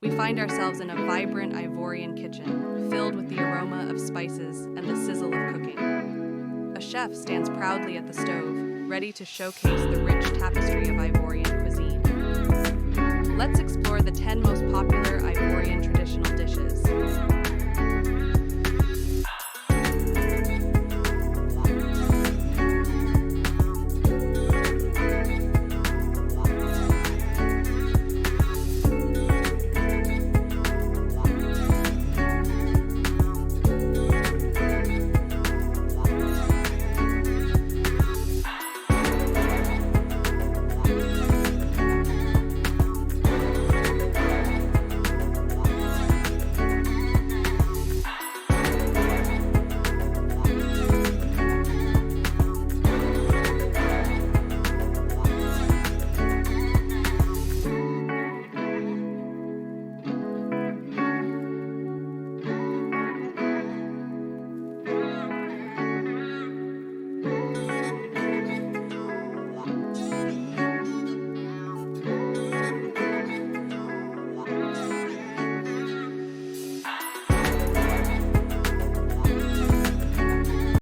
We find ourselves in a vibrant Ivorian kitchen, filled with the aroma of spices and the sizzle of cooking. A chef stands proudly at the stove, ready to showcase the rich tapestry of Ivorian cuisine. Let's explore the 10 most popular